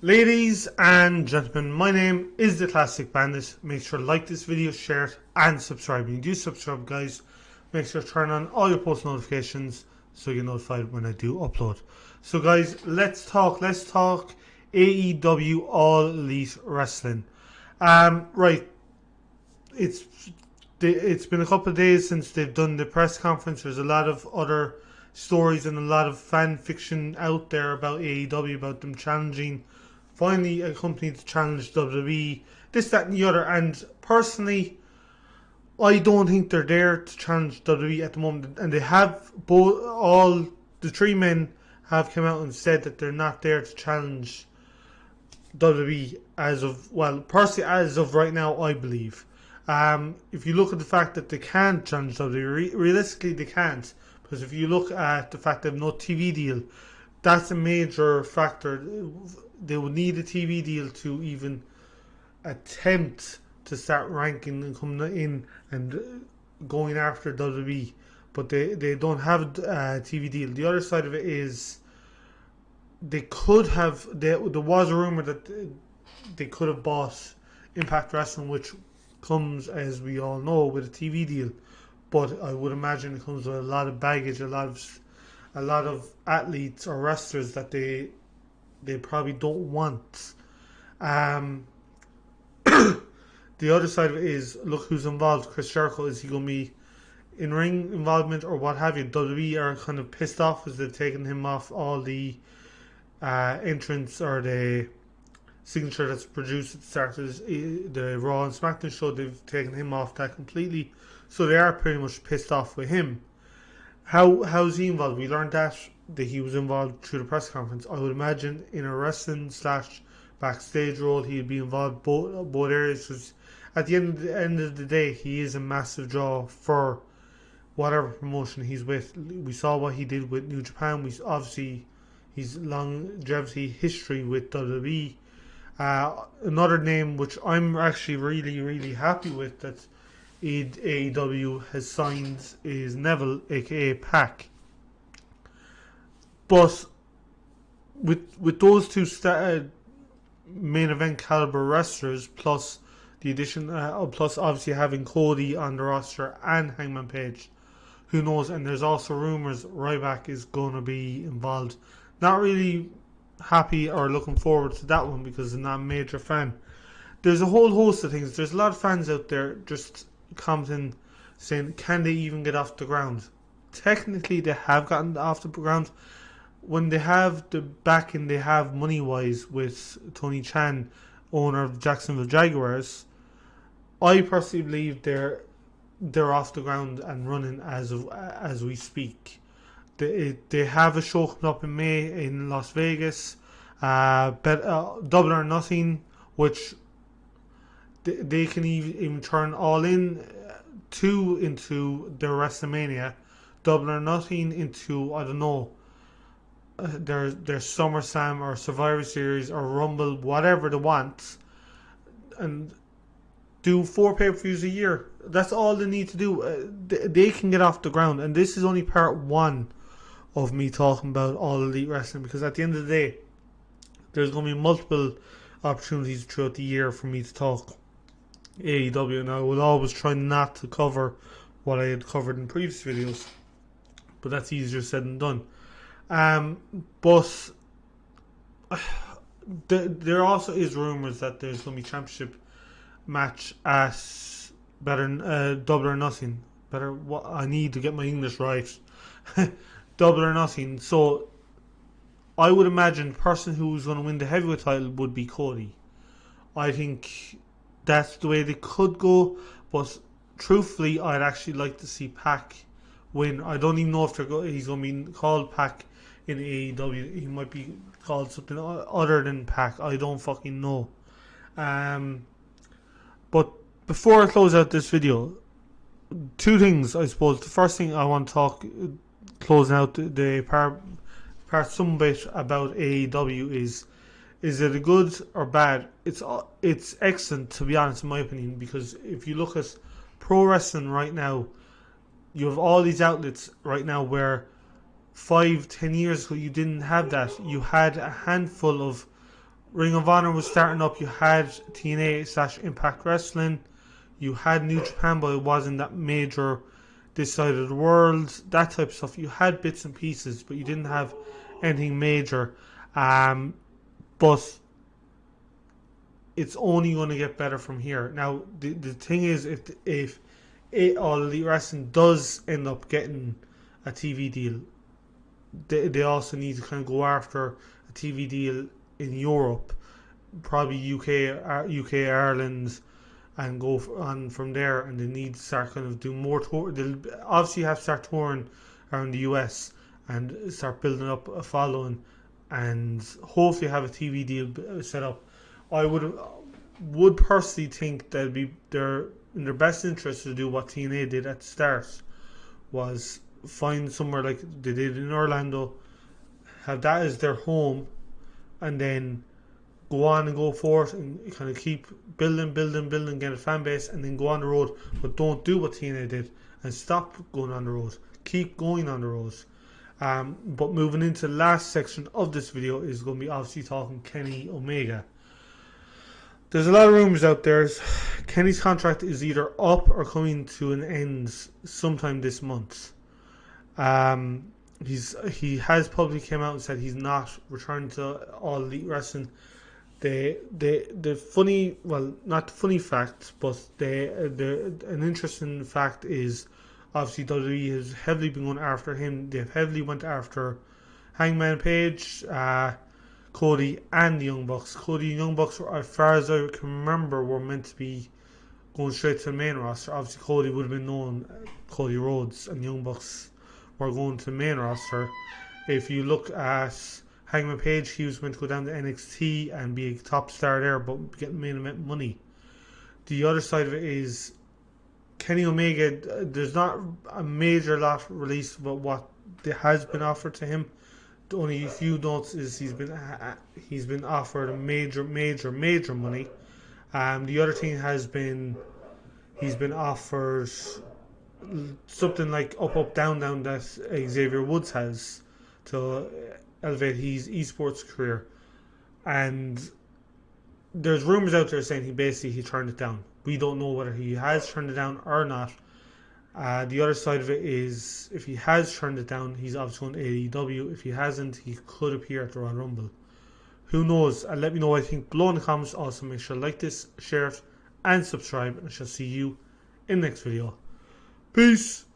Ladies and gentlemen, my name is the Classic Bandit. Make sure to like this video, share it, and subscribe. When you do subscribe, guys, make sure to turn on all your post notifications so you're notified when I do upload. So, guys, let's talk. AEW All Elite Wrestling. Right. It's it's been a couple of days since they've done the press conference. There's a lot of other stories and a lot of fan fiction out there about AEW, about them challenging, finally a company to challenge WWE, this, that, and the other. And personally, I don't think they're there to challenge WWE at the moment. And they have both, all the three men have come out and said that they're not there to challenge WWE as of, well, personally, as of right now, I believe. If you look at the fact that they can't challenge WWE, realistically they can't. Because if you look at the fact they have no TV deal, that's a major factor. They would need a TV deal to even attempt to start ranking and coming in and going after WWE. But they don't have a TV deal. The other side of it is they could have. There was a rumor that they could have bought Impact Wrestling, which comes, as we all know, with a TV deal. But I would imagine it comes with a lot of baggage, a lot of athletes or wrestlers that they probably don't want. The other side of it is, look who's involved. Chris Jericho, is he going to be in ring involvement or what have you? WWE are kind of pissed off as they've taken him off all the entrance or the signature that's produced at the start of the Raw and SmackDown show. They've taken him off that completely, so they are pretty much pissed off with him. How's he involved? We learned that he was involved through the press conference. I would imagine in a wrestling / backstage role he'd be involved both areas, because at the end of the day he is a massive draw for whatever promotion he's with. We saw what he did with New Japan. We obviously his longevity history with WWE. Another name which I'm actually really happy with that AEW has signed is Neville, aka Pac. But with those two main event caliber wrestlers, plus the addition, plus obviously having CODY on the roster and Hangman Page, who knows? And there's also rumors Ryback is going to be involved. Not really happy or looking forward to that one because I'm not a major fan. There's a whole host of things. There's a lot of fans out there just commenting, saying, can they even get off the ground? Technically, they have gotten off the ground. When they have the backing they have money-wise with Tony Chan, owner of the Jacksonville Jaguars, I personally believe they're off the ground and running as we speak. They have a show coming up in May in Las Vegas, Double or Nothing, which they can even turn All In into their WrestleMania, Double or Nothing into, I don't know, their SummerSlam or Survivor Series or Rumble, whatever they want, and do 4 pay-per-views a year. That's all they need to do. They can get off the ground, and this is only part one of me talking about All Elite Wrestling, because at the end of the day, there's going to be multiple opportunities throughout the year for me to talk AEW, and I will always try not to cover what I had covered in previous videos, but that's easier said than done. But there also is rumors that there's going to be championship match at Double or Nothing. I need to get my English right. Double or Nothing. So I would imagine the person who's going to win the heavyweight title would be CODY. I think that's the way they could go, but truthfully, I'd actually like to see Pac win. I don't even know if he's going to be called Pac in AEW. He might be called something other than Pac. I don't fucking know. But before I close out this video, two things, I suppose. The first thing I want to talk, closing out the part some bit about AEW is it a good or bad? It's excellent, to be honest, in my opinion, because if you look at pro wrestling right now, you have all these outlets right now where 5-10 years ago you didn't have that. You had a handful of Ring of Honor was starting up. You had TNA/Impact Wrestling. You had New Japan, but it wasn't that major this side of the world. That type of stuff. You had bits and pieces, but you didn't have anything major. But it's only going to get better from here. Now, the thing is, if All Elite Wrestling does end up getting a TV deal, they also need to kind of go after a TV deal in Europe, probably UK, Ireland, and go on from there. And they need to start kind of doing more tour. They'll obviously have to start touring around the US and start building up a following, and hopefully have a TV deal set up. I would personally think that it'd be in their best interest to do what TNA did at the start, was find somewhere like they did in Orlando, have that as their home, and then go on and go forth and kind of keep building, get a fan base, and then go on the road. But don't do what TNA did and stop going on the road. Keep going on the road. But moving into the last section of this video is going to be obviously talking Kenny Omega. There's a lot of rumors out there. Kenny's contract is either up or coming to an end sometime this month. He has publicly came out and said he's not returning to All Elite Wrestling. The funny, well, not the funny fact, but an interesting fact is obviously WWE has heavily been going after him. They've heavily went after Hangman Page, CODY, and the Young Bucks. CODY and Young Bucks, as far as I can remember, were meant to be going straight to the main roster. Obviously, CODY would have been known, Cody Rhodes, and Young Bucks were going to the main roster. If you look at Hangman Page, he was meant to go down to NXT and be a top star there, but get main event money. The other side of it is Kenny Omega. There's not a major lot released about what has been offered to him. The only few notes is he's been offered a major money. The other thing has been he's been offered something like up, down that Xavier Woods has to elevate his esports career. And there's rumors out there saying he turned it down. We don't know whether he has turned it down or not. The other side of it is, if he has turned it down, he's obviously going to AEW. If he hasn't, he could appear at the Royal Rumble. Who knows? Let me know what you think below in the comments. Also, make sure to like this, share it, and subscribe. And I shall see you in the next video. Peace!